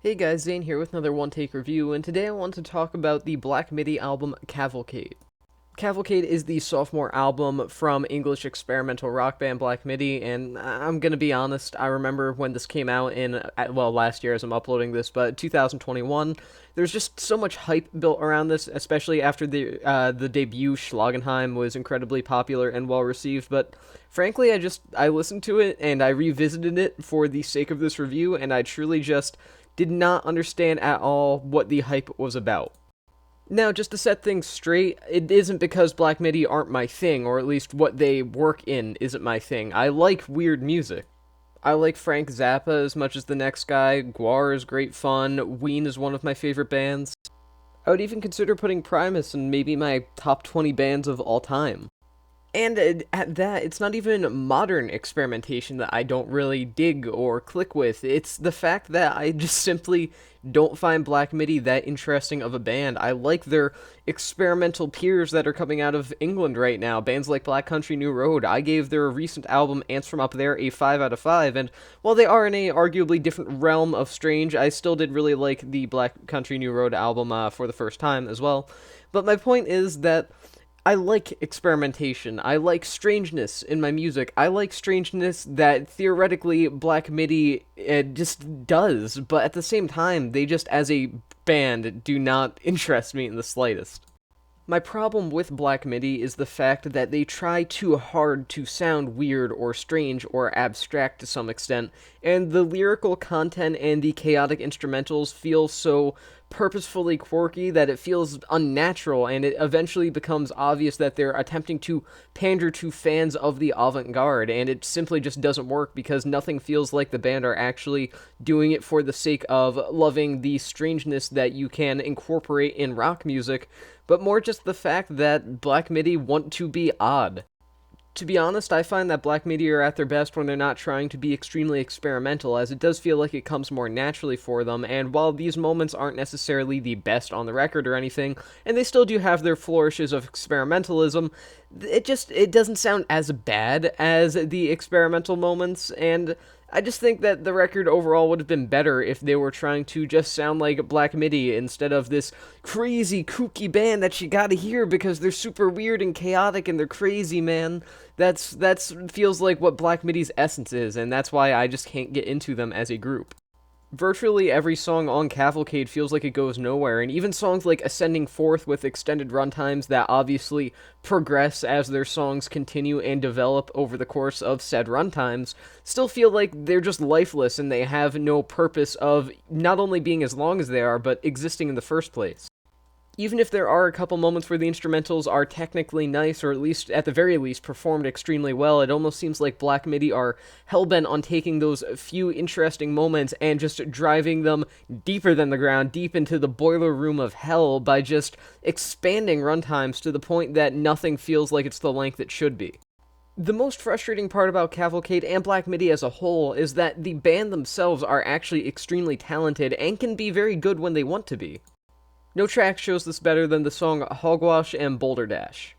Hey guys, Zane here with another one-take review, and today I want to talk about the Black Midi album Cavalcade. Cavalcade is the sophomore album from English experimental rock band Black Midi, and I'm gonna be honest, I remember when this came out last year as I'm uploading this, but 2021, there's just so much hype built around this, especially after the debut Schlagenheim was incredibly popular and well received, but frankly, I listened to it and I revisited it for the sake of this review, and I truly just did not understand at all what the hype was about. Now, just to set things straight, it isn't because Black Midi aren't my thing, or at least what they work in isn't my thing. I like weird music. I like Frank Zappa as much as the next guy, Guar is great fun, Ween is one of my favorite bands. I would even consider putting Primus in maybe my top 20 bands of all time. And at that, it's not even modern experimentation that I don't really dig or click with. It's the fact that I just simply don't find Black Midi that interesting of a band. I like their experimental peers that are coming out of England right now. Bands like Black Country New Road. I gave their recent album Ants From Up There a 5 out of 5, and while they are in a arguably different realm of strange, I still did really like the Black Country New Road album for the first time as well. But my point is that I like experimentation. I like strangeness in my music. I like strangeness that theoretically Black Midi just does, but at the same time, they just as a band do not interest me in the slightest. My problem with Black Midi is the fact that they try too hard to sound weird or strange or abstract to some extent, and the lyrical content and the chaotic instrumentals feel so purposefully quirky that it feels unnatural, and it eventually becomes obvious that they're attempting to pander to fans of the avant-garde, and it simply just doesn't work because nothing feels like the band are actually doing it for the sake of loving the strangeness that you can incorporate in rock music, but more just the fact that Black Midi want to be odd. To be honest, I find that Black Midi are at their best when they're not trying to be extremely experimental, as it does feel like it comes more naturally for them, and while these moments aren't necessarily the best on the record or anything, and they still do have their flourishes of experimentalism, it doesn't sound as bad as the experimental moments, and I just think that the record overall would have been better if they were trying to just sound like Black Midi instead of this crazy, kooky band that you gotta hear because they're super weird and chaotic and they're crazy, man. That's feels like what Black Midi's essence is, and that's why I just can't get into them as a group. Virtually every song on Cavalcade feels like it goes nowhere, and even songs like Ascending Forth with extended runtimes that obviously progress as their songs continue and develop over the course of said runtimes still feel like they're just lifeless and they have no purpose of not only being as long as they are, but existing in the first place. Even if there are a couple moments where the instrumentals are technically nice, or at least at the very least performed extremely well, it almost seems like Black Midi are hellbent on taking those few interesting moments and just driving them deeper than the ground, deep into the boiler room of hell by just expanding runtimes to the point that nothing feels like it's the length it should be. The most frustrating part about Cavalcade and Black Midi as a whole is that the band themselves are actually extremely talented and can be very good when they want to be. No track shows this better than the song Hogwash and Boulder Dash.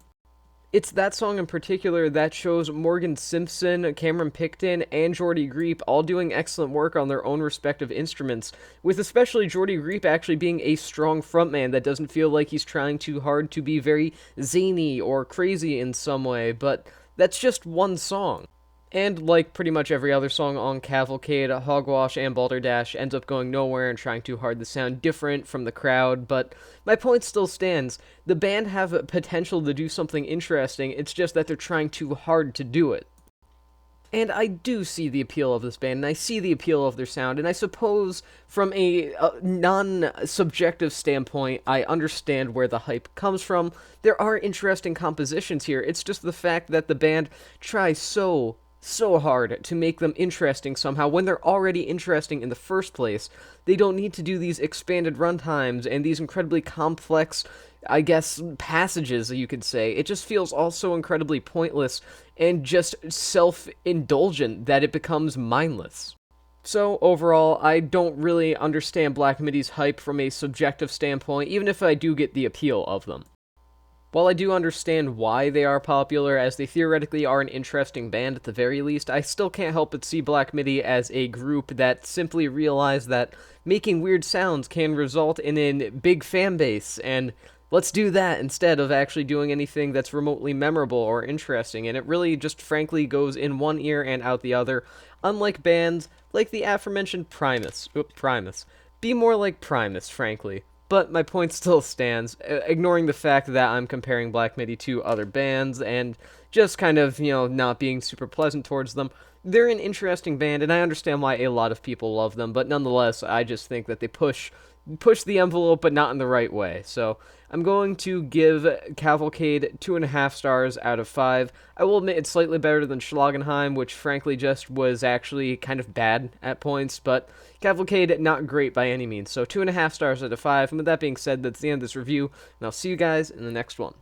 It's that song in particular that shows Morgan Simpson, Cameron Picton, and Jordy Greep all doing excellent work on their own respective instruments, with especially Jordy Greep actually being a strong frontman that doesn't feel like he's trying too hard to be very zany or crazy in some way, but that's just one song. And like pretty much every other song on Cavalcade, Hogwash and Balderdash ends up going nowhere and trying too hard to sound different from the crowd, but my point still stands. The band have potential to do something interesting, it's just that they're trying too hard to do it. And I do see the appeal of this band, and I see the appeal of their sound, and I suppose from a non-subjective standpoint, I understand where the hype comes from. There are interesting compositions here, it's just the fact that the band tries so hard to make them interesting somehow when they're already interesting in the first place. They don't need to do these expanded runtimes and these incredibly complex, I guess, passages, you could say. It just feels all so incredibly pointless and just self-indulgent that it becomes mindless. So, overall, I don't really understand Black Midi's hype from a subjective standpoint, even if I do get the appeal of them. While I do understand why they are popular, as they theoretically are an interesting band at the very least, I still can't help but see Black Midi as a group that simply realized that making weird sounds can result in a big fan base, and let's do that instead of actually doing anything that's remotely memorable or interesting, and it really just frankly goes in one ear and out the other, unlike bands like the aforementioned Primus. Be more like Primus, frankly. But my point still stands, ignoring the fact that I'm comparing Black Midi to other bands and just kind of, not being super pleasant towards them. They're an interesting band, and I understand why a lot of people love them, but nonetheless, I just think that they push the envelope, but not in the right way. So I'm going to give Cavalcade 2.5 stars out of 5. I will admit it's slightly better than Schlagenheim, which frankly just was actually kind of bad at points, but Cavalcade not great by any means. So 2.5 stars out of 5. And with that being said, that's the end of this review, and I'll see you guys in the next one.